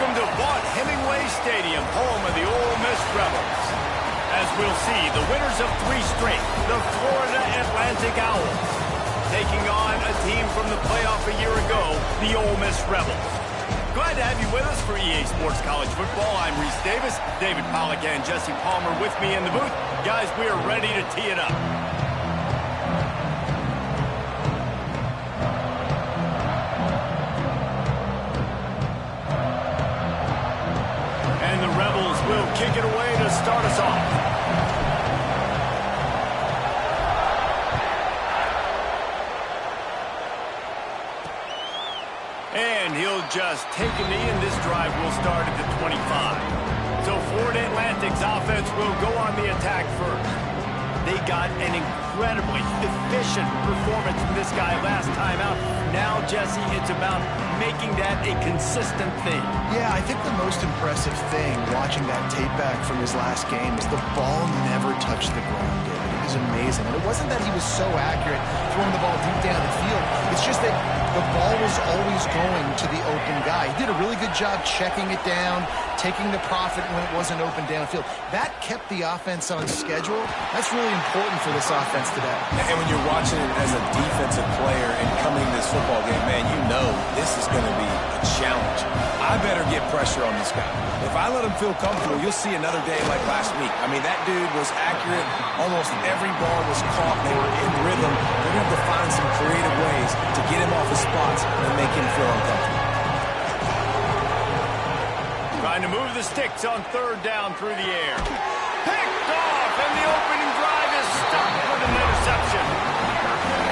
Welcome to Vaught Hemingway Stadium, home of the Ole Miss Rebels. As we'll see, the winners of 3 straight, the Florida Atlantic Owls, taking on a team from the playoff a year ago, the Ole Miss Rebels. Glad to have you with us for EA Sports College Football. I'm Reese Davis, David Pollack and Jesse Palmer with me in the booth. Guys, we are ready to tee it up. And the Rebels will kick it away to start us off. And he'll just take a knee, and this drive will start at the 25. So Florida Atlantic's offense will go on the attack first. They got an incredibly efficient performance from this guy last time out. Now, Jesse, it's about making that a consistent thing. Yeah, I think the most impressive thing watching that tape back from his last game is the ball never touched the ground, David. It was amazing. And it wasn't that he was so accurate throwing the ball deep down the field. It's just that the ball was always going to the open guy. He did a really good job checking it down, taking the profit when it wasn't open downfield. That kept the offense on schedule. That's really important for this offense today. And when you're watching it as a defensive player and coming to this football game, man, you know this is going to be a challenge. I better get pressure on this guy. If I let him feel comfortable, you'll see another day like last week. I mean, that dude was accurate. Almost every ball was caught. They were in rhythm. They're going to have to find some creative ways to get him off his spots and make him feel uncomfortable. Trying to move the sticks on 3rd down through the air. Picked off, and the opening drive is stopped with an interception.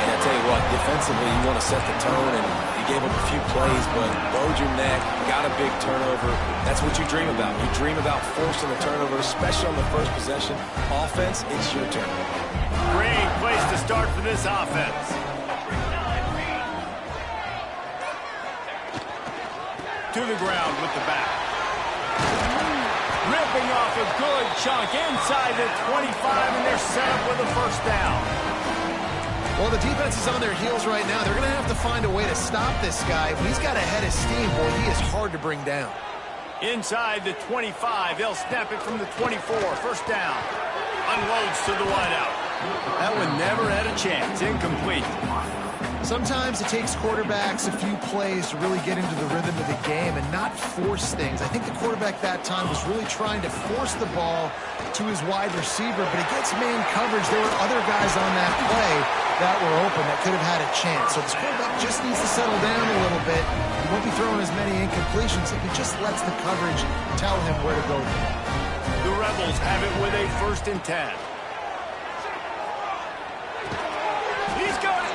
And I tell you what, defensively, you want to set the tone, and you gave up a few plays, but bowed your neck, got a big turnover. That's what you dream about. You dream about forcing the turnover, especially on the first possession. Offense, it's your turn. Great place to start for this offense. To the ground with the back. Ripping off a good chunk inside the 25, and they're set up with a 1st down. Well, the defense is on their heels right now. They're going to have to find a way to stop this guy. When he's got a head of steam, boy, he is hard to bring down. Inside the 25, they'll snap it from the 24. 1st down. Unloads to the wideout. That one never had a chance. Incomplete. Sometimes it takes quarterbacks a few plays to really get into the rhythm of the game and not force things. I think the quarterback that time was really trying to force the ball to his wide receiver, but against man coverage, there were other guys on that play that were open that could have had a chance. So this quarterback just needs to settle down a little bit. He won't be throwing as many incompletions if he just lets the coverage tell him where to go. The Rebels have it with a 1st and 10. He's got it.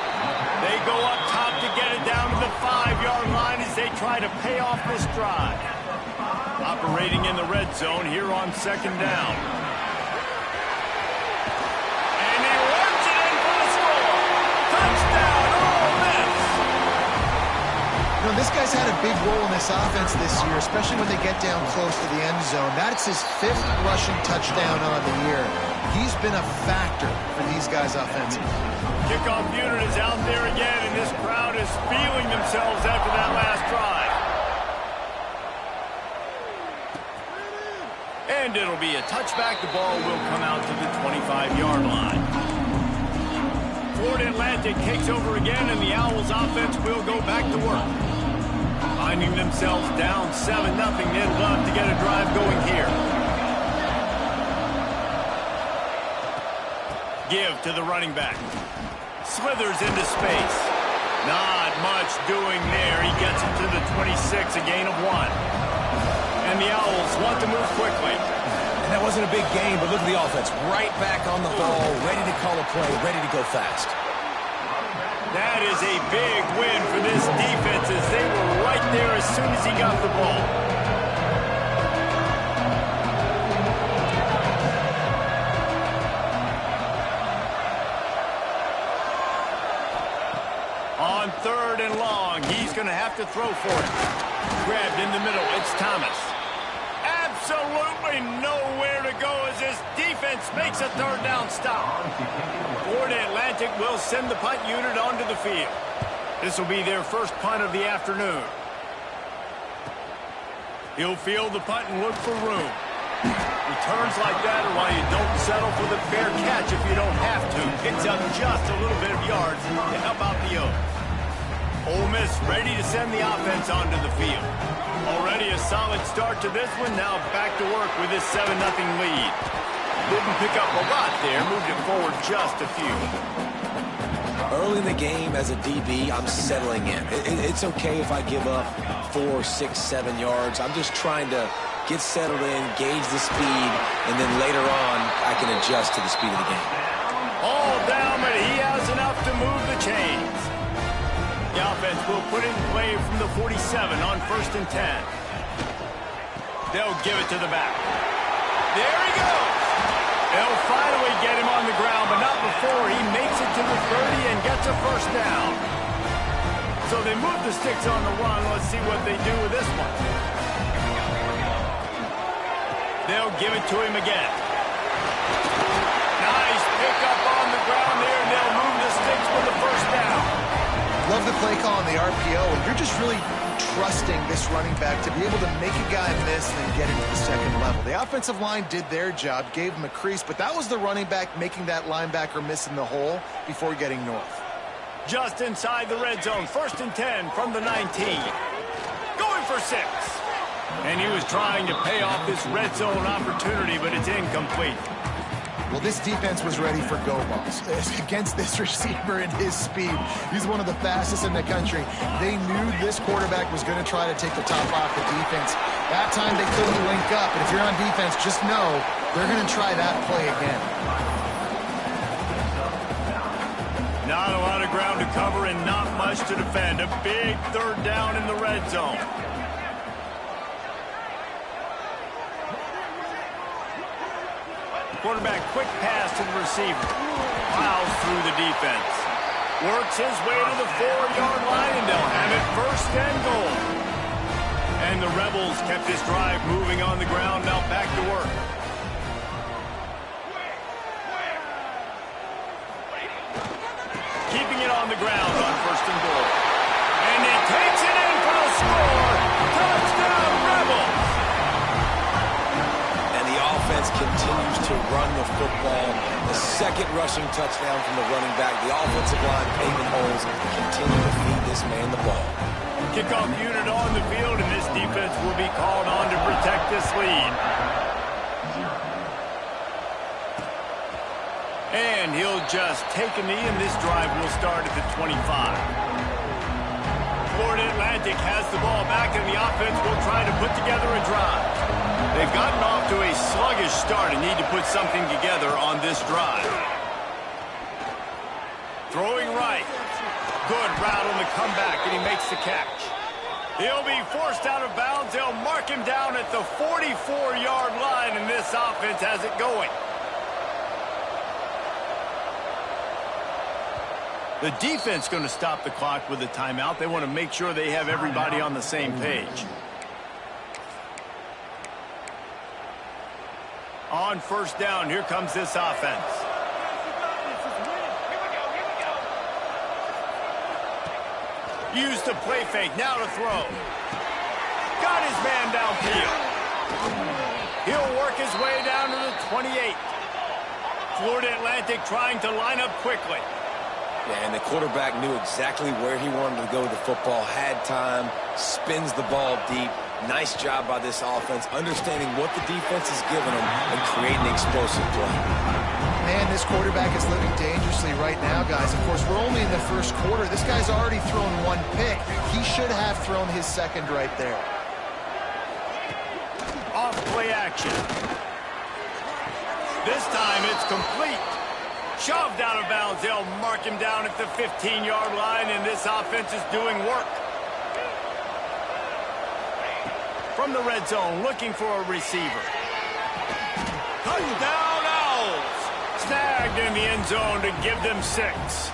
They go up top to get it down to the 5-yard line as they try to pay off this drive. Operating in the red zone here on 2nd down. And he runs it in for the score. Touchdown, Ole Miss. You know, this guy's had a big role in this offense this year, especially when they get down close to the end zone. That's his 5th rushing touchdown on the year. He's been a factor for these guys offensively. Kickoff unit is out there again, and this crowd is feeling themselves after that last drive. And it'll be a touchback. The ball will come out to the 25-yard line. Florida Atlantic takes over again, and the Owls offense will go back to work. Finding themselves down 7-0, they'd love to get a drive going here. Give to the running back. Slithers into space. Not much doing there. He gets him to the 26, a gain of 1. And the Owls want to move quickly. And that wasn't a big game, but look at the offense. Right back on the ball, ready to call a play, ready to go fast. That is a big win for this defense as they were right there as soon as he got the ball. On 3rd and long, he's going to have to throw for it. Grabbed in the middle, it's Thomas. Absolutely nowhere to go as this defense makes a 3rd down stop. Florida Atlantic will send the punt unit onto the field. This will be their first punt of the afternoon. He'll field the punt and look for room. Returns like that are why you don't settle for the fair catch if you don't have to. Picks up just a little bit of yards to help out the O's. Ole Miss ready to send the offense onto the field. Already a solid start to this one. Now back to work with this 7-0 lead. Didn't pick up a lot there. Moved it forward just a few. Early in the game as a DB, I'm settling in. It's okay if I give up 4, 6, 7 yards. I'm just trying to get settled in, gauge the speed, and then later on, I can adjust to the speed of the game. All down, but he has enough to move the chains. The offense will put it in play from the 47 on 1st and 10. They'll give it to the back. There he goes. They'll finally get him on the ground, but not before he makes it to the 30 and gets a first down. So they move the sticks on the run. Let's see what they do with this one. They'll give it to him again. Nice pickup on the ground there, and they'll move the sticks for the first down. Love the play call on the RPO, and you're just really trusting this running back to be able to make a guy miss and then get into the second level. The offensive line did their job, gave him a crease, but that was the running back making that linebacker miss in the hole before getting north. Just inside the red zone, 1st and 10 from the 19. Going for 6. And he was trying to pay off this red zone opportunity, but it's incomplete. Well, this defense was ready for go balls against this receiver and his speed. He's one of the fastest in the country. They knew this quarterback was going to try to take the top off the defense. That time they couldn't link up, and if you're on defense, just know they're going to try that play again. Not a lot of ground to cover and not much to defend. A big 3rd down in the red zone. Quarterback quick pass to the receiver. Plows through the defense. Works his way to the 4-yard line, and they'll have it 1st and goal. And the Rebels kept this drive moving on the ground. Now back to work. Keeping it on the ground on 1st and goal. And he takes it in for the score. Touchdown, Rebels! Offense continues to run the football. The 2nd rushing touchdown from the running back. The offensive line paving holes continue to feed this man the ball. Kickoff unit on the field, and this defense will be called on to protect this lead. And he'll just take a knee, and this drive will start at the 25. Florida Atlantic has the ball back, and the offense will try to put together a drive. They've gotten off to a sluggish start and need to put something together on this drive. Throwing right. Good route on the comeback, and he makes the catch. He'll be forced out of bounds. They'll mark him down at the 44-yard line, and this offense has it going. The defense going to stop the clock with a timeout. They want to make sure they have everybody on the same page. On 1st down, here comes this offense. Used the play fake, now to throw. Got his man downfield. He'll work his way down to the 28. Florida Atlantic trying to line up quickly. Yeah, and the quarterback knew exactly where he wanted to go with the football, had time, spins the ball deep. Nice job by this offense, understanding what the defense is giving them and creating explosive play. Man, this quarterback is living dangerously right now, guys. Of course, we're only in the 1st quarter. This guy's already thrown 1 pick. He should have thrown his 2nd right there. Off play action. This time it's complete. Shoved out of bounds. They'll mark him down at the 15-yard line, and this offense is doing work. From the red zone, looking for a receiver. Touchdown, Owls! Snagged in the end zone to give them 6.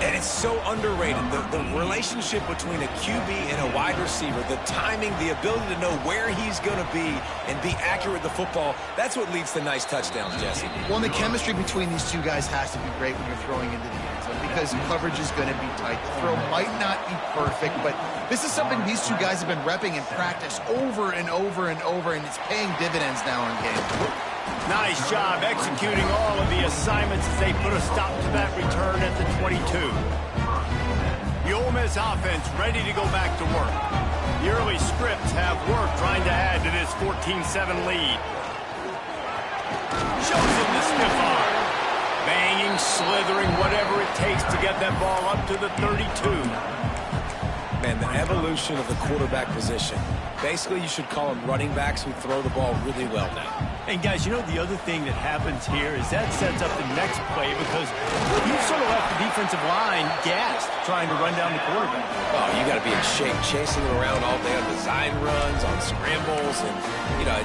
And it's so underrated. The relationship between a QB and a wide receiver, the timing, the ability to know where he's going to be and be accurate with the football, that's what leads to nice touchdowns, Jesse. Well, and the chemistry between these two guys has to be great when you're throwing into the end zone because coverage is going to be tight. The throw might not be perfect, but this is something these two guys have been repping in practice over and over and over, and it's paying dividends now in games. Nice job executing all of the assignments as they put a stop to that return at the 22. The Ole Miss offense ready to go back to work. The early scripts have work trying to add to this 14-7 lead. Shows him the stiff arm. Banging, slithering, whatever it takes to get that ball up to the 32. Man, the evolution of the quarterback position. Basically, you should call them running backs who throw the ball really well now. And guys, you know the other thing that happens here is that sets up the next play because you've sort of left the defensive line gassed trying to run down the quarterback. Oh, you got to be in shape, chasing him around all day on design runs, on scrambles, and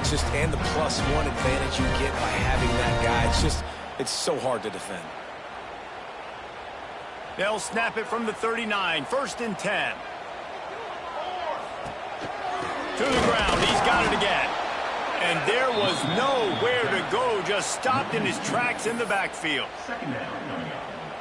it's just and the +1 advantage you get by having that guy. It's so hard to defend. They'll snap it from the 39, 1st and 10. To the ground, he's got it again. And there was nowhere to go, just stopped in his tracks in the backfield.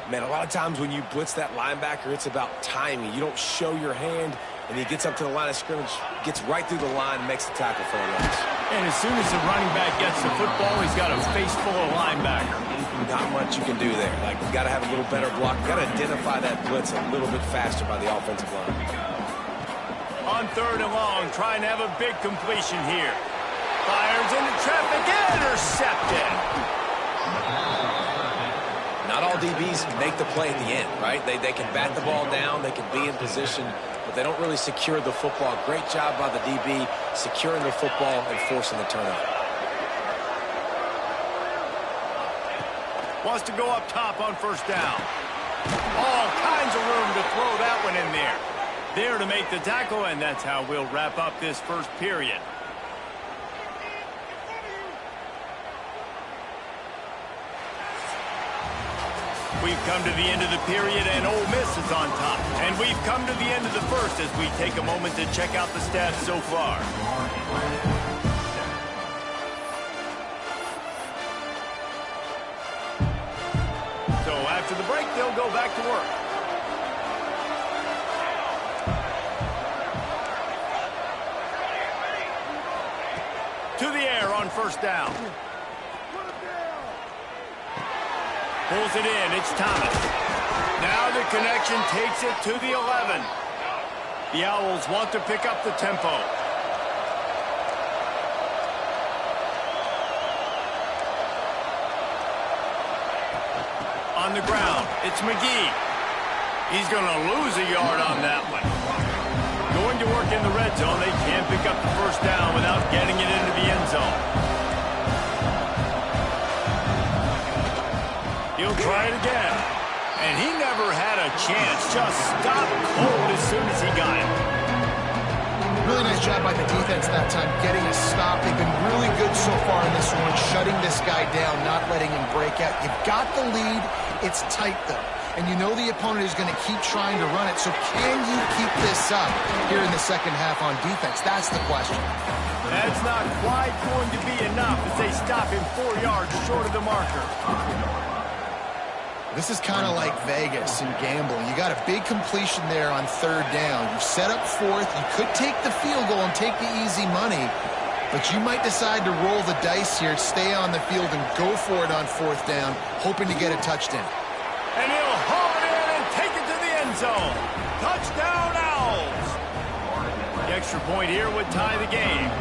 Man, a lot of times when you blitz that linebacker, it's about timing. You don't show your hand, and he gets up to the line of scrimmage, gets right through the line, and makes the tackle for a loss. And as soon as the running back gets the football, he's got a face full of linebacker. Not much you can do there. Like, you got to have a little better block. You got to identify that blitz a little bit faster by the offensive line. On 3rd and long, trying to have a big completion here. Fires into traffic, intercepted. Not all DBs make the play at the end, right? They can bat the ball down, they can be in position, but they don't really secure the football. Great job by the DB securing the football and forcing the turnover. Wants to go up top on 1st down. All kinds of room to throw that one in there. There to make the tackle, and that's how we'll wrap up this first period. We've come to the end of the period, and Ole Miss is on top. And we've come to the end of the first as we take a moment to check out the stats so far. So after the break, they'll go back to work. To the air on 1st down. Pulls it in. It's Thomas. Now the connection takes it to the 11. The Owls want to pick up the tempo. On the ground, it's McGee. He's going to lose a yard on that one. Going to work in the red zone. They can't pick up the 1st down without getting it into the end zone. He'll try it again. And he never had a chance. Just stopped cold as soon as he got it. Really nice job by the defense that time, getting a stop. They've been really good so far in this one, shutting this guy down, not letting him break out. You've got the lead. It's tight, though. And you know the opponent is going to keep trying to run it. So can you keep this up here in the second half on defense? That's the question. That's not quite going to be enough as they stop him 4 yards short of the marker. This is kind of like Vegas and gambling. You got a big completion there on 3rd down. You set up 4th. You could take the field goal and take the easy money, but you might decide to roll the dice here, stay on the field, and go for it on 4th down, hoping to get a touchdown. And he'll haul it in and take it to the end zone. Touchdown, Owls. The extra point here would tie the game.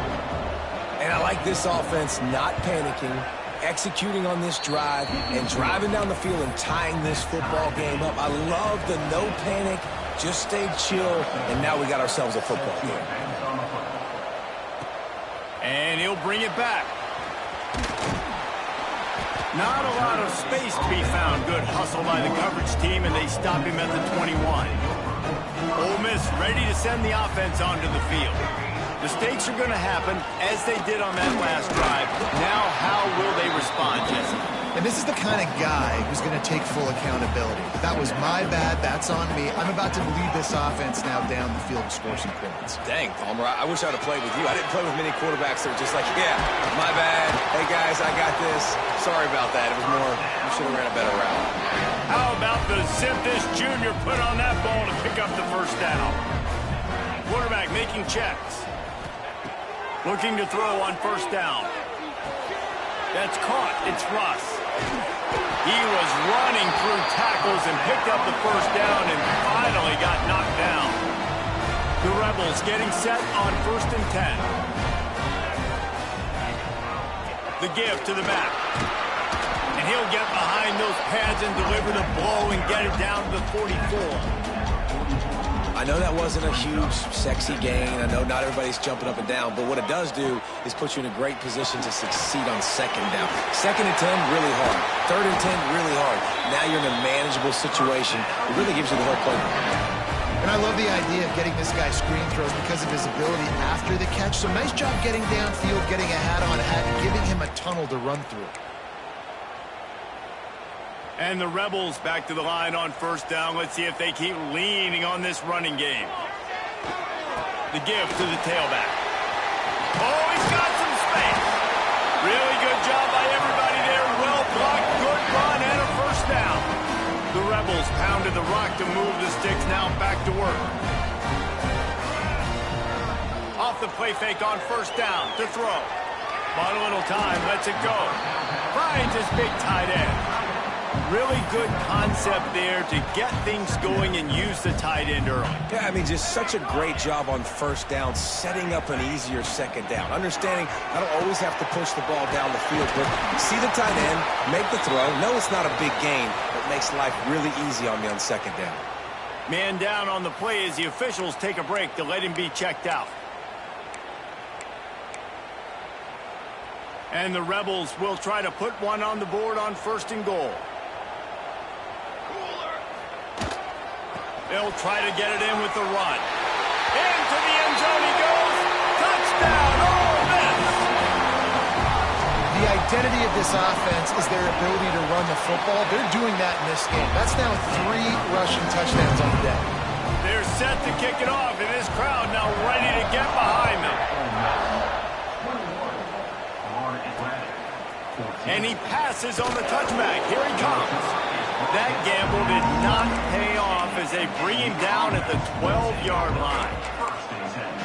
And I like this offense not panicking, executing on this drive, and driving down the field and tying this football game up. I love the no panic, just stay chill, and now we got ourselves a football game. And he'll bring it back. Not a lot of space to be found. Good hustle by the coverage team, and they stop him at the 21. Ole Miss ready to send the offense onto the field. Mistakes are going to happen, as they did on that last drive. Now, how will they respond, Jesse? And this is the kind of guy who's going to take full accountability. That was my bad. That's on me. I'm about to lead this offense now down the field and score some points. Dang, Palmer, I wish I would have played with you. I didn't play with many quarterbacks that were just like, yeah, my bad. Hey, guys, I got this. Sorry about that. It was more, you should have ran a better route. How about the zip this junior put on that ball to pick up the first down? Quarterback making checks. Looking to throw on first down. That's caught. It's Russ. He was running through tackles and picked up the first down and finally got knocked down. The Rebels getting set on 1st and 10. The give to the back. And he'll get behind those pads and deliver the blow and get it down to the 44. I know that wasn't a huge, sexy gain. I know not everybody's jumping up and down, but what it does do is put you in a great position to succeed on 2nd down. 2nd and 10, really hard. 3rd and 10, really hard. Now you're in a manageable situation. It really gives you the whole playbook. And I love the idea of getting this guy screen throws because of his ability after the catch. So nice job getting downfield, getting a hat-on-hat, and giving him a tunnel to run through. And the Rebels back to the line on 1st down. Let's see if they keep leaning on this running game. The give to the tailback. Oh, he's got some space. Really good job by everybody there. Well blocked, good run, and a first down. The Rebels pounded the rock to move the sticks. Now back to work. Off the play fake on 1st down to throw. Bought a little time, lets it go. Finds his big tight end. Really good concept there to get things going and use the tight end early. Yeah, I mean, just such a great job on 1st down, setting up an easier 2nd down. Understanding I don't always have to push the ball down the field, but see the tight end, make the throw. No, it's not a big gain, but makes life really easy on me on 2nd down. Man down on the play as the officials take a break to let him be checked out. And the Rebels will try to put one on the board on 1st and goal. They'll try to get it in with the run. Into the end zone he goes. Touchdown, Ole Miss! The identity of this offense is their ability to run the football. They're doing that in this game. That's now 3 rushing touchdowns on the day. They're set to kick it off, and this crowd now ready to get behind them. And he passes on the touchback. Here he comes. That gamble did not pay off as they bring him down at the 12-yard line.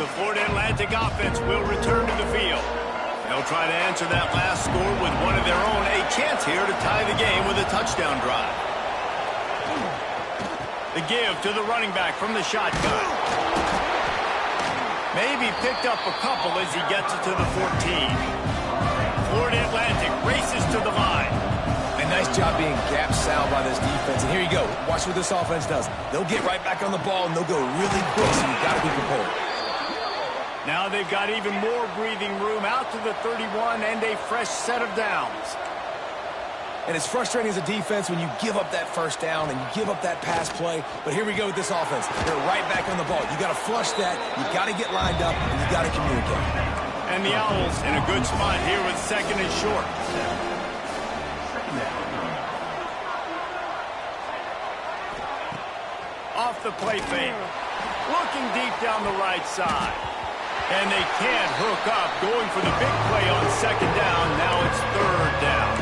The Florida Atlantic offense will return to the field. They'll try to answer that last score with one of their own. A chance here to tie the game with a touchdown drive. The give to the running back from the shotgun. Maybe picked up a couple as he gets it to the 14. Florida Atlantic races to the line. A nice job being gap sound by this defense. And here you go. Watch what this offense does. They'll get right back on the ball, and they'll go really quick, so you've got to be prepared. Now they've got even more breathing room out to the 31 and a fresh set of downs. And it's frustrating as a defense when you give up that 1st down and you give up that pass play. But here we go with this offense. They're right back on the ball. You got to flush that. You got to get lined up, and you got to communicate. And the Owls in a good spot here with 2nd and short. Off the play fake. Looking deep down the right side. And they can't hook up. Going for the big play on 2nd down. Now it's 3rd down.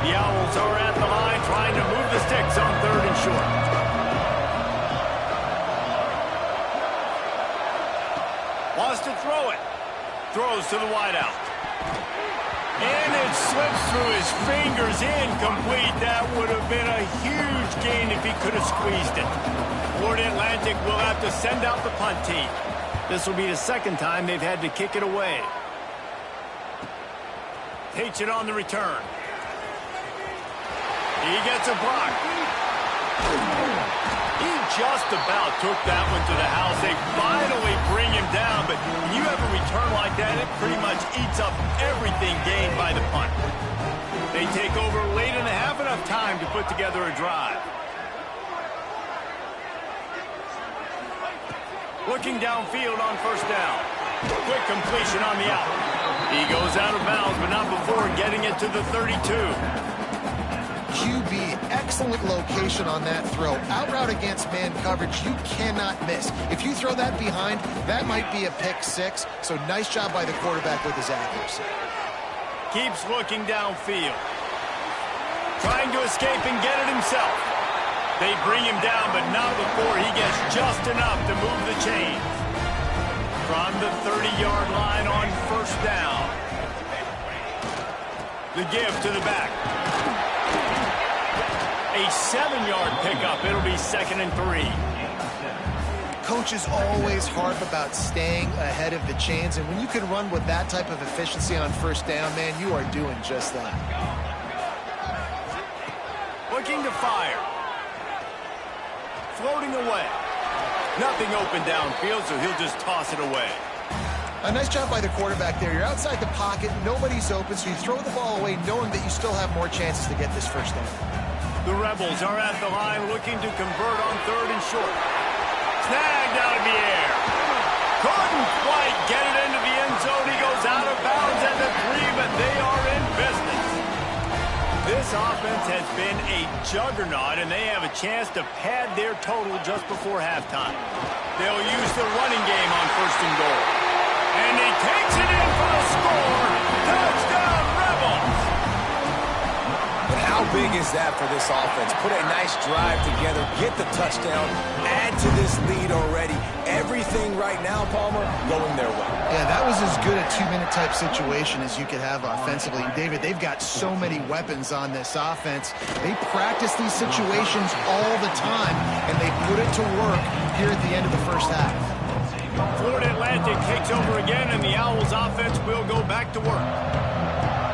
The Owls are at the line trying to move the sticks on 3rd and short. Wants to throw it. Throws to the wideout. And it slips through his fingers, incomplete. That would have been a huge gain if he could have squeezed it. Florida Atlantic will have to send out the punt team. This will be the 2nd time they've had to kick it away. Takes it on the return. He gets a block. He just about took that one to the house. They finally bring him down, but when you have a return like that, it pretty much eats up everything gained by the punt. They take over late and have enough time to put together a drive. Looking downfield on 1st down. Quick completion on the out. He goes out of bounds, but not before getting it to the 32. QB, excellent location on that throw. Out route against man coverage, you cannot miss. If you throw that behind, that might be a pick six. So nice job by the quarterback with his accuracy. Keeps looking downfield. Trying to escape and get it himself. They bring him down, but not before he gets just enough to move the chains. From the 30-yard line on first down. The give to the back. A 7-yard pickup. It'll be 2nd and 3. Coaches always harp about staying ahead of the chains, and when you can run with that type of efficiency on first down, man, you are doing just that. Looking to fire. Floating away. Nothing open downfield, so he'll just toss it away. A nice job by the quarterback there. You're outside the pocket, nobody's open, so you throw the ball away knowing that you still have more chances to get this first down. The Rebels are at the line looking to convert on 3rd and short. Snagged out of the air. Couldn't quite get it into the end zone. He goes out of bounds at the 3, but they are in business. This offense has been a juggernaut, and they have a chance to pad their total just before halftime. They'll use the running game on 1st and goal. And he takes it in for the score. Touchdown, Rebels! But how big is that for this offense? Put a nice drive together, get the touchdown, add to this lead already. Everything right now, Palmer, going their way. Yeah, that was as good a 2-minute type situation as you could have offensively. David, they've got so many weapons on this offense. They practice these situations all the time, and they put it to work here at the end of the first half. Florida Atlantic takes over again, and the Owls offense will go back to work.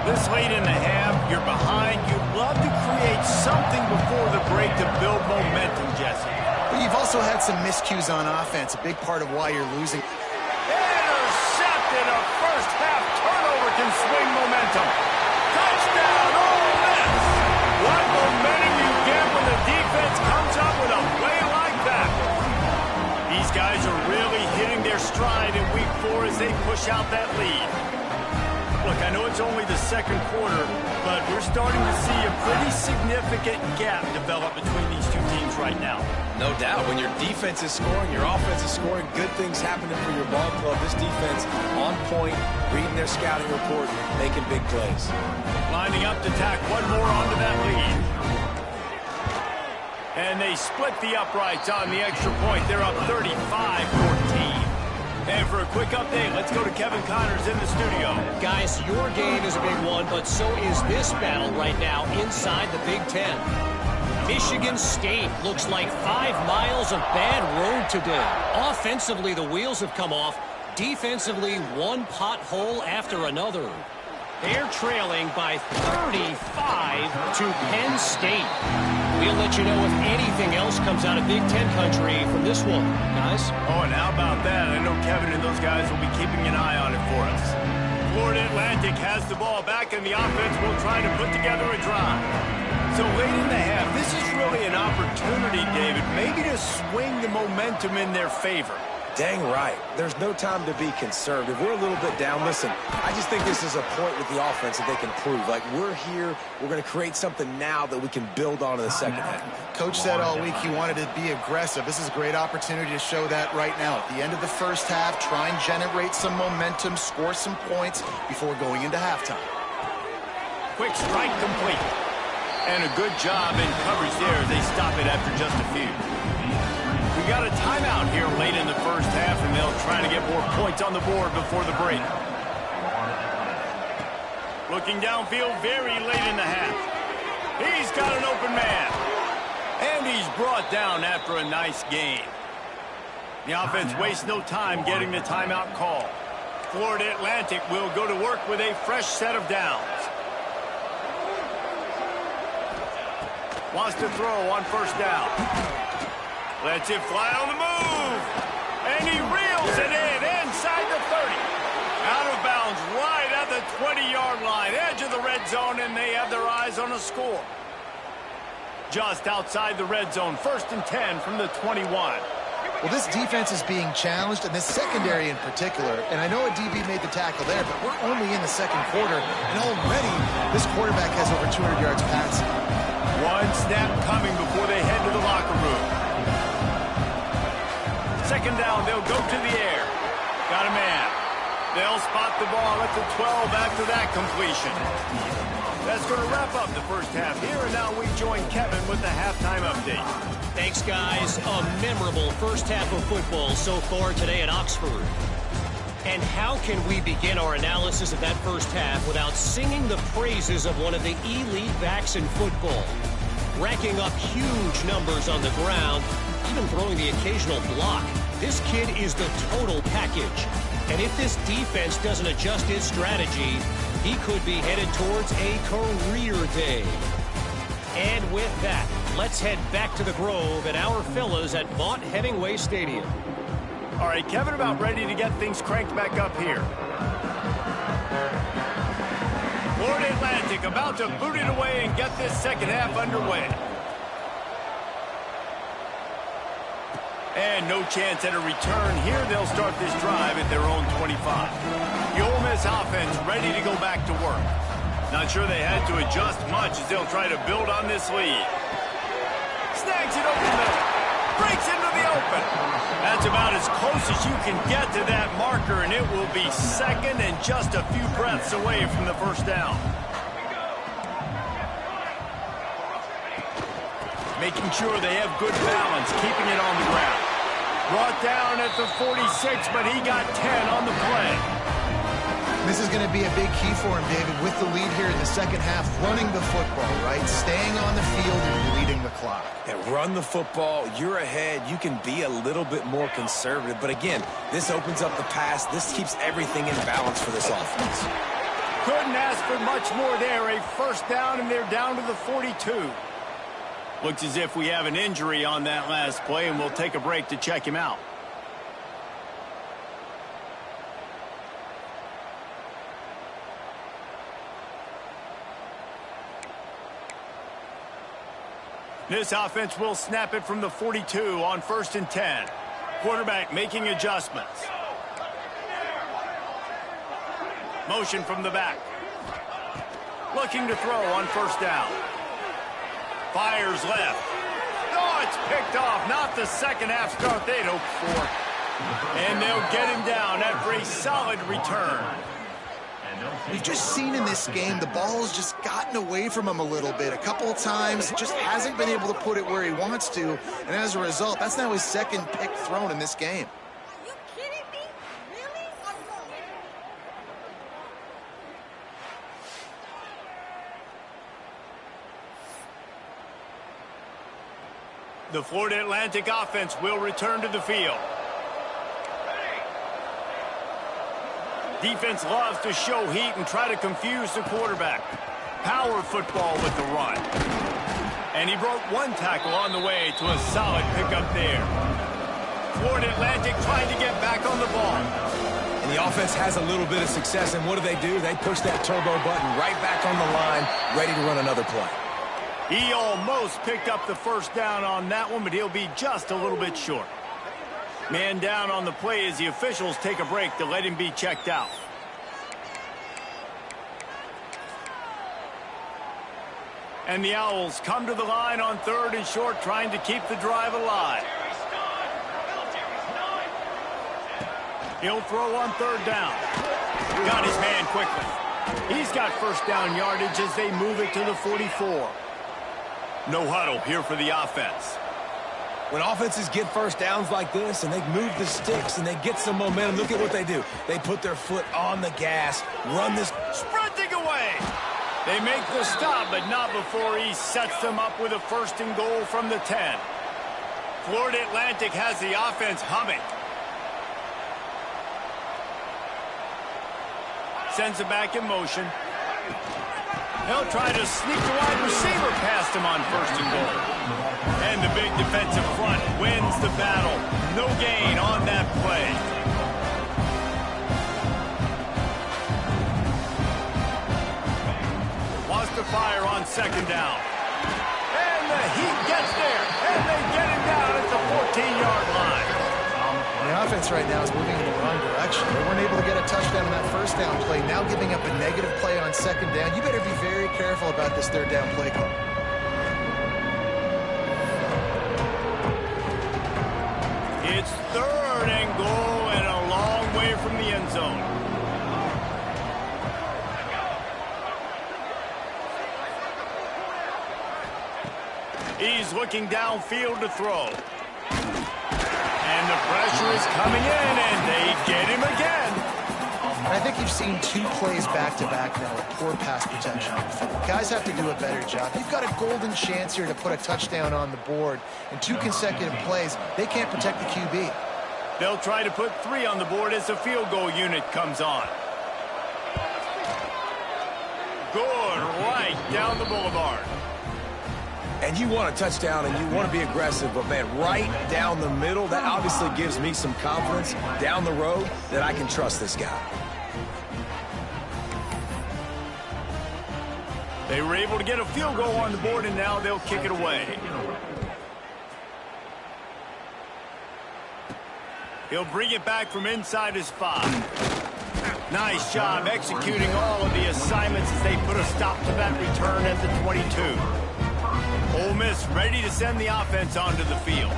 This late in the half, you're behind. You'd love to create something before the break to build momentum, Jesse. But you've also had some miscues on offense, a big part of why you're losing. Intercepted. A first-half turnover can swing momentum. Touchdown, Ole Miss. What momentum you get when the defense comes up with a play like that. These guys are really hitting their stride in week 4 as they push out that lead. Look, I know it's only the 2nd quarter, but we're starting to see a pretty significant gap develop between these two teams right now. No doubt. When your defense is scoring, your offense is scoring, good things happening for your ball club. This defense on point, reading their scouting report, making big plays. Lining up to tack one more onto that lead. And they split the uprights on the extra point. They're up 35-14. And for a quick update, let's go to Kevin Connors in the studio. Guys, your game is a big one, but so is this battle right now inside the Big Ten. Michigan State looks like 5 miles of bad road today. Offensively, the wheels have come off. Defensively, one pothole after another. They're trailing by 35 to Penn State. We'll let you know if anything else comes out of Big Ten country from this one, guys. Oh, and how about that? I know Kevin and those guys will be keeping an eye on it for us. Florida Atlantic has the ball back, and the offense will try to put together a drive. So late in the half, this is really an opportunity, David, maybe to swing the momentum in their favor. Dang right. There's no time to be conservative. We're a little bit down. Listen, I just think this is a point with the offense that they can prove. Like, we're here. We're going to create something now that we can build on in the second half. Coach said all week he wanted to be aggressive. This is a great opportunity to show that right now. At the end of the first half, try and generate some momentum, score some points before going into halftime. Quick strike complete. And a good job in coverage there as they stop it after just a few. We got a timeout here late in the first half, and they'll try to get more points on the board before the break. Looking downfield very late in the half. He's got an open man. And he's brought down after a nice gain. The offense wastes no time getting the timeout call. Florida Atlantic will go to work with a fresh set of downs. Wants to throw on first down. Lets it fly on the move. And he reels it in inside the 30. Out of bounds right at the 20-yard line. Edge of the red zone, and they have their eyes on a score. Just outside the red zone. 1st and 10 from the 21. Well, this defense is being challenged, and this secondary in particular. And I know a DB made the tackle there, but we're only in the second quarter, and already this quarterback has over 200 yards passing. One snap coming before they head to the locker room. Second down, they'll go to the air. Got a man. They'll spot the ball at the 12 after that completion. That's going to wrap up the first half here, and now we join Kevin with the halftime update. Thanks, guys. A memorable first half of football so far today at Oxford. And how can we begin our analysis of that first half without singing the praises of one of the elite backs in football? Racking up huge numbers on the ground, even throwing the occasional block. This kid is the total package. And if this defense doesn't adjust its strategy, he could be headed towards a career day. And with that, let's head back to the Grove and our fellas at Vaught Hemingway Stadium. All right, Kevin, about ready to get things cranked back up here. Florida Atlantic about to boot it away and get this second half underway. And no chance at a return here. They'll start this drive at their own 25. The Ole Miss offense ready to go back to work. Not sure they had to adjust much as they'll try to build on this lead. Snags it over the middle. Breaks into the open. That's about as close as you can get to that marker, and it will be second and just a few breaths away from the first down. Making sure they have good balance, keeping it on the ground. Brought down at the 46, but he got 10 on the play. This is going to be a big key for him, David, with the lead here in the second half, running the football, right? Staying on the field and bleeding the clock. Yeah, run the football. You're ahead. You can be a little bit more conservative. But again, this opens up the pass. This keeps everything in balance for this offense. Couldn't ask for much more there. A first down, and they're down to the 42. Looks as if we have an injury on that last play, and we'll take a break to check him out. This offense will snap it from the 42 on 1st and 10. Quarterback making adjustments. Motion from the back. Looking to throw on 1st down. Fires left. Oh, it's picked off. Not the second half start they'd hoped for. And they'll get him down after a solid return. We've just seen in this game the ball's just gotten away from him a little bit. A couple of times, just hasn't been able to put it where he wants to. And as a result, that's now his second pick thrown in this game. Are you kidding me? Really? The Florida Atlantic offense will return to the field. Defense loves to show heat and try to confuse the quarterback. Power football with the run. And he broke one tackle on the way to a solid pickup there. Florida Atlantic trying to get back on the ball. And the offense has a little bit of success, and what do? They push that turbo button right back on the line, ready to run another play. He almost picked up the first down on that one, but he'll be just a little bit short. Man down on the play as the officials take a break to let him be checked out. And the Owls come to the line on 3rd and short, trying to keep the drive alive. He'll throw on 3rd down. Got his man quickly. He's got first down yardage as they move it to the 44. No huddle here for the offense. When offenses get first downs like this and they move the sticks and they get some momentum, look at what they do. They put their foot on the gas, run this. Sprinting away. They make the stop, but not before he sets them up with a 1st and goal from the 10. Florida Atlantic has the offense humming. Sends it back in motion. He'll try to sneak the wide receiver past him on 1st and goal. And the big defensive front wins the battle. No gain on that play. Wants to fire on 2nd down. And the heat gets there. And they get him down at the 14-yard line. offense right now is moving in the wrong direction. They weren't able to get a touchdown on that first down play, now giving up a negative play on second down. You better be very careful about this third down play call. It's 3rd and goal and a long way from the end zone. He's looking downfield to throw. And the pressure is coming in, and they get him again. I think you've seen 2 plays back-to-back now with poor pass protection. Guys have to do a better job. You've got a golden chance here to put a touchdown on the board. In 2 consecutive plays, they can't protect the QB. They'll try to put 3 on the board as the field goal unit comes on. Good, right down the boulevard. And you want a touchdown and you want to be aggressive, but man, right down the middle, that obviously gives me some confidence down the road that I can trust this guy. They were able to get a field goal on the board, and now they'll kick it away. He'll bring it back from inside his 5. Nice job executing all of the assignments as they put a stop to that return at the 22. Ole Miss ready to send the offense onto the field.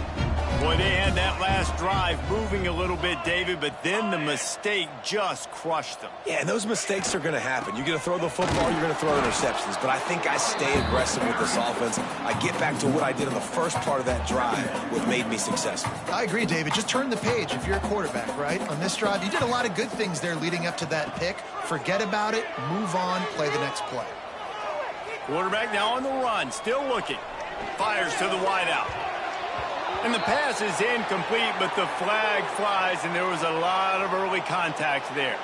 Boy, they had that last drive moving a little bit, David, but then the mistake just crushed them. Yeah, and those mistakes are going to happen. You're going to throw the football, you're going to throw interceptions. But I think I stay aggressive with this offense. I get back to what I did in the first part of that drive, what made me successful. I agree, David. Just turn the page if you're a quarterback, right? On this drive, you did a lot of good things there leading up to that pick. Forget about it, move on, play the next play. Quarterback now on the run, still looking. Fires to the wideout. And the pass is incomplete, but the flag flies, and there was a lot of early contact there.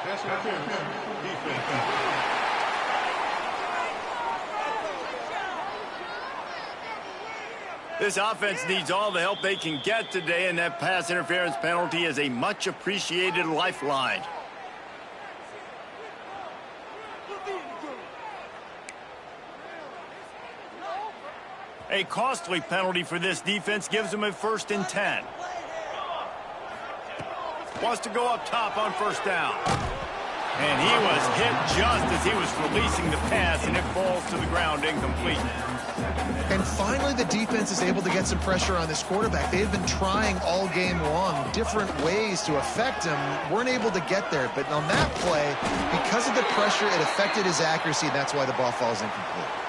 This offense needs all the help they can get today, and that pass interference penalty is a much-appreciated lifeline. A costly penalty for this defense gives them a 1st and 10. Wants to go up top on 1st down. And he was hit just as he was releasing the pass, and it falls to the ground incomplete. And finally, the defense is able to get some pressure on this quarterback. They've been trying all game long different ways to affect him. Weren't able to get there. But on that play, because of the pressure, it affected his accuracy, and that's why the ball falls incomplete.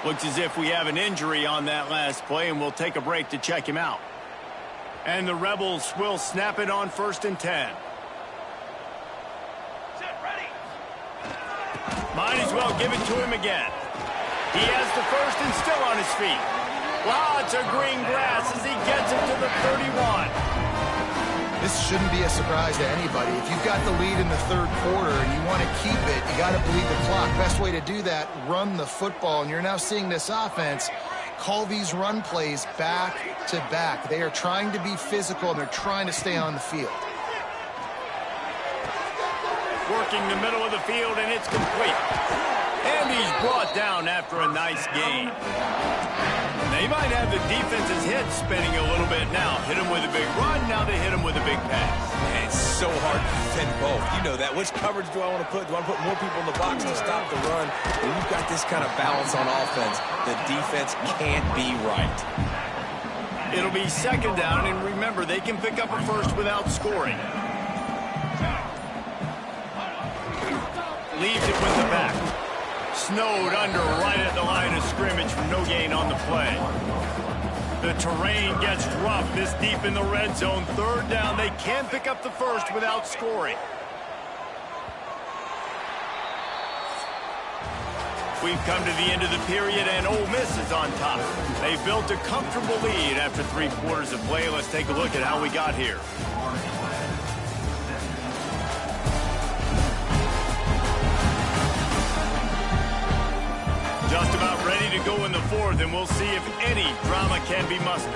Looks as if we have an injury on that last play, and we'll take a break to check him out. And the Rebels will snap it on 1st and 10. Might as well give it to him again. He has the 1st and still on his feet. Lots of green grass as he gets it to the 31. This shouldn't be a surprise to anybody. If you've got the lead in the 3rd quarter and you want to keep it, you got to bleed the clock. Best way to do that, run the football. And you're now seeing this offense call these run plays back to back. They are trying to be physical, and they're trying to stay on the field. Working the middle of the field, and it's complete. And he's brought down after a nice gain. They might have the defense's head spinning a little bit now. Hit him with a big run, now they hit him with a big pass. Man, it's so hard to defend both. You know that. Which coverage do I want to put? Do I want to put more people in the box to stop the run? When you've got this kind of balance on offense, the defense can't be right. It'll be 2nd down, and remember, they can pick up a 1st without scoring. Leaves it with the back. Snowed under right at the line of scrimmage for no gain on the play. The terrain gets rough this deep in the red zone. 3rd down, they can't pick up the 1st without scoring. We've come to the end of the period, and Ole Miss is on top. They built a comfortable lead after 3 quarters of play. Let's take a look at how we got here. Just about ready to go in the 4th, and we'll see if any drama can be mustered.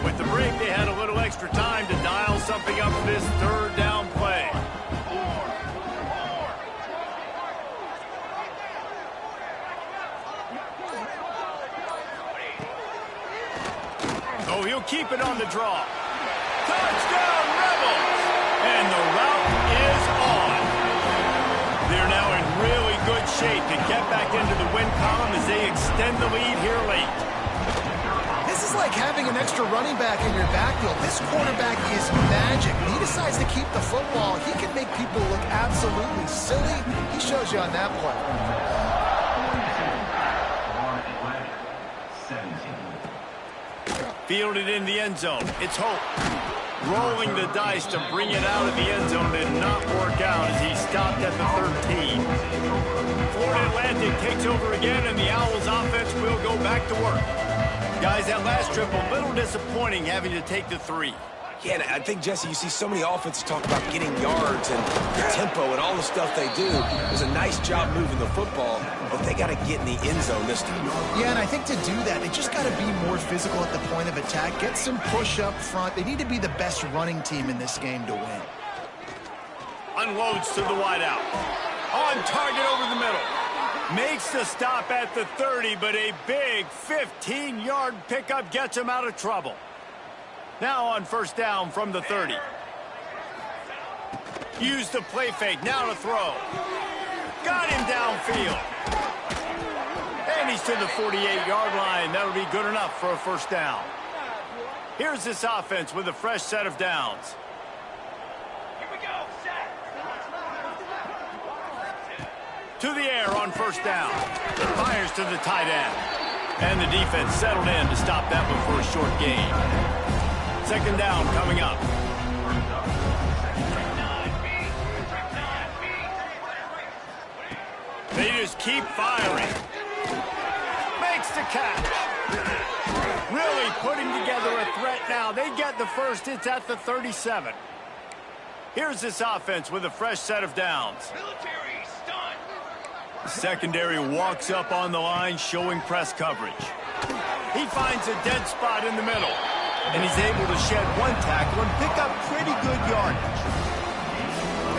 With the break, they had a little extra time to dial something up for this 3rd down play. throw. He'll keep it on the draw. Touchdown, Rebels! And the route is on. They're now in really good shape to get back into the win column as they extend the lead here late. This is like having an extra running back in your backfield. This quarterback is magic. When he decides to keep the football, he can make people look absolutely silly. He shows you on that play. Fielded in the end zone. It's Hope. Rolling the dice to bring it out of the end zone did not work out as he stopped at the 13. Florida Atlantic takes over again, and the Owls offense will go back to work. Guys, that last trip, a little disappointing having to take the 3. Yeah, and I think, Jesse, you see so many offenses talk about getting yards and the tempo and all the stuff they do. It was a nice job moving the football, but they got to get in the end zone this time. Yeah, and I think to do that, they just got to be more physical at the point of attack, get some push up front. They need to be the best running team in this game to win. Unloads to the wideout. On target over the middle. Makes the stop at the 30, but a big 15-yard pickup gets him out of trouble. Now on first down from the 30. Use the play fake. Now to throw. Got him downfield. And he's to the 48-yard line. That'll be good enough for a first down. Here's this offense with a fresh set of downs. Here we go. To the air on first down. Fires to the tight end. And the defense settled in to stop that one for a short gain. Second down coming up. They just keep firing. Makes the catch. Really putting together a threat now. They get the first. It's at the 37. Here's this offense with a fresh set of downs. The secondary walks up on the line, showing press coverage. He finds a dead spot in the middle. And he's able to shed one tackle and pick up pretty good yardage.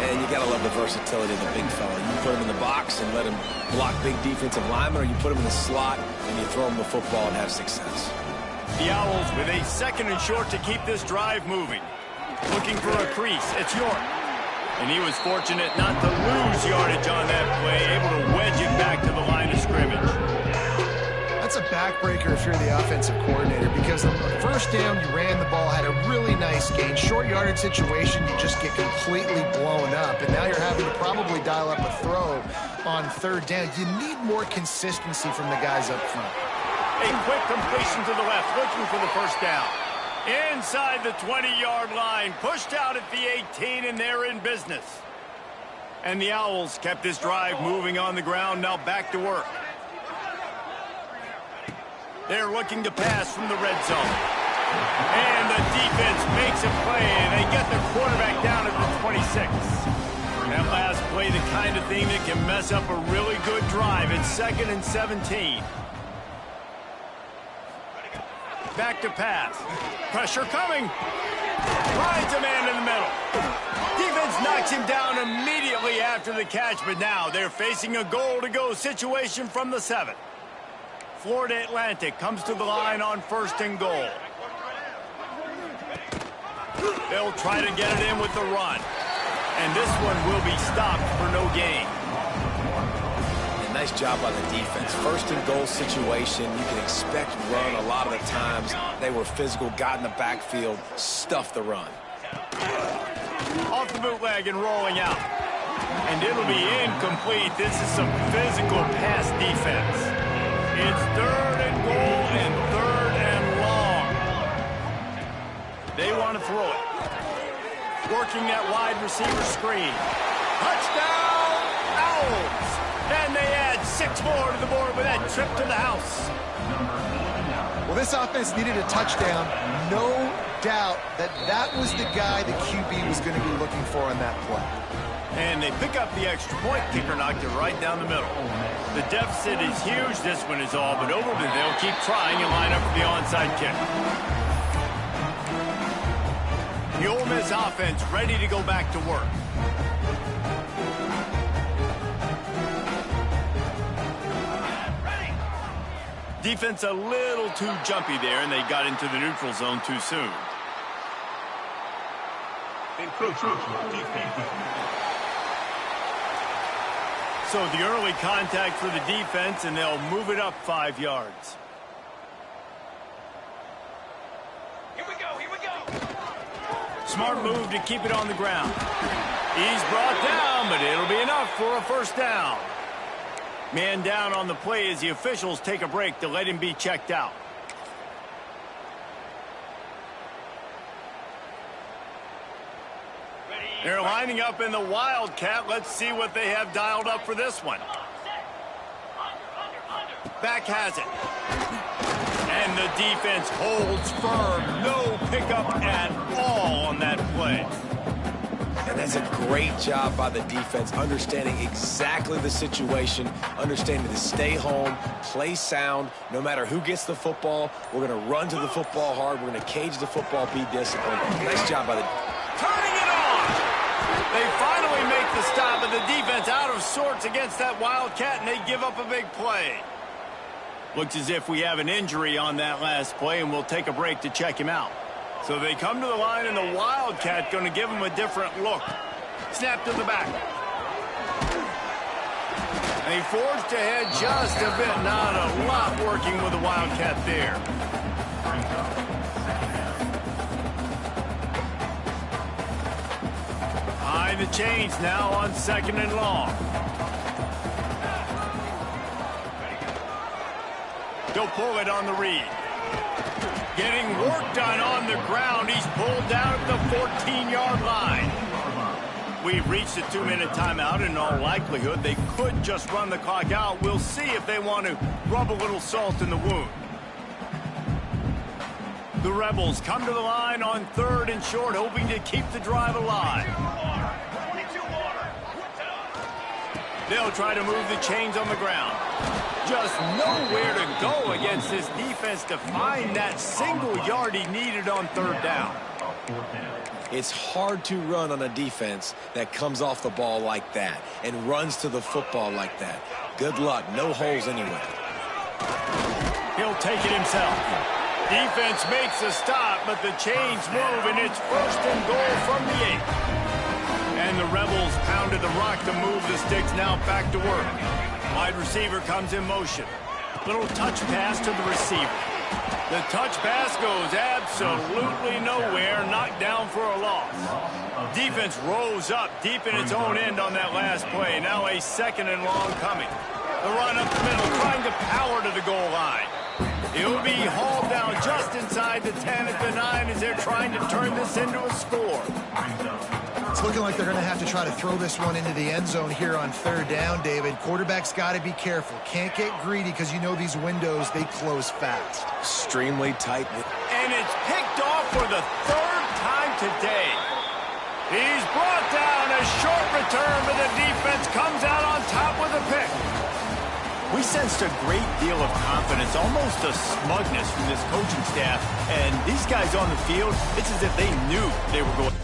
And you got to love the versatility of the big fella. You put him in the box and let him block big defensive linemen, or you put him in the slot and you throw him the football and have success. The Owls with a second and short to keep this drive moving. Looking for a crease. It's York. And he was fortunate not to lose yardage on that play, able to wedge it back to the line of scrimmage. That's a backbreaker if you're the offensive coordinator, because on first down, you ran the ball, had a really nice gain. Short yardage situation, you just get completely blown up, and now you're having to probably dial up a throw on third down. You need more consistency from the guys up front. A quick completion to the left, looking for the first down. Inside the 20-yard line, pushed out at the 18, and they're in business. And the Owls kept this drive moving on the ground, now back to work. They're looking to pass from the red zone. And the defense makes a play, and they get the quarterback down at the 26. That last play, the kind of thing that can mess up a really good drive. It's 2nd and 17. Back to pass. Pressure coming. Finds a man in the middle. Defense knocks him down immediately after the catch, but now they're facing a goal-to-go situation from the 7. Florida Atlantic comes to the line on first and goal. They'll try to get it in with the run. And this one will be stopped for no gain. A nice job by the defense. First and goal situation, you can expect run a lot of the times. They were physical, got in the backfield, stuffed the run. Off the bootleg and rolling out. And it'll be incomplete. This is some physical pass defense. It's 3rd and goal and 3rd and long. They want to throw it. Working that wide receiver screen. Touchdown, Owls! And they add 6 more to the board with that trip to the house. Well, this offense needed a touchdown. No doubt that was the guy the QB was going to be looking for on that play. And they pick up the extra point. Kicker knocked it right down the middle. The deficit is huge. This one is all but over, but they'll keep trying and line up for the onside kick. The Ole Miss offense ready to go back to work. Defense a little too jumpy there, and they got into the neutral zone too soon. So the early contact for the defense, and they'll move it up 5 yards. Here we go. Smart move to keep it on the ground. He's brought down, but it'll be enough for a first down. Man down on the play as the officials take a break to let him be checked out. They're lining up in the Wildcat. Let's see what they have dialed up for this one. Back has it. And the defense holds firm. No pickup at all on that play. And that's a great job by the defense, understanding exactly the situation, understanding to stay home, play sound. No matter who gets the football, we're going to run to the football hard. We're going to cage the football, be disciplined. Nice job by the turning it on. They finally make the stop, and the defense out of sorts against that Wildcat, and they give up a big play. Looks as if we have an injury on that last play, and we'll take a break to check him out. So they come to the line, and the Wildcat going to give him a different look. Snap to the back. And he forged ahead just a bit. Not a lot working with the Wildcat there. Behind the chains now on 2nd and long. He'll pull it on the read. Getting work done on the ground. He's pulled down at the 14-yard line. We've reached a 2-minute timeout, and in all likelihood, they could just run the clock out. We'll see if they want to rub a little salt in the wound. The Rebels come to the line on 3rd and short, hoping to keep the drive alive. They'll try to move the chains on the ground. Just nowhere to go against this defense to find that single yard he needed on 3rd down. It's hard to run on a defense that comes off the ball like that and runs to the football like that. Good luck. No holes anyway. He'll take it himself. Defense makes a stop, but the chains move, and it's 1st and goal from the 8. And the Rebels pounded the rock to move the sticks, now back to work. Wide receiver comes in motion. Little touch pass to the receiver. The touch pass goes absolutely nowhere, knocked down for a loss. Defense rose up deep in its own end on that last play. Now a 2nd and long coming. The run up the middle, trying to power to the goal line. It'll be hauled down just inside the 10 at the 9 as they're trying to turn this into a score. It's looking like they're going to have to try to throw this one into the end zone here on 3rd down, David. Quarterback's got to be careful. Can't get greedy because you know these windows, they close fast. Extremely tight. And it's picked off for the 3rd time today. He's brought down. A short return, but the defense comes out on top with a pick. We sensed a great deal of confidence, almost a smugness from this coaching staff. And these guys on the field, it's as if they knew they were going.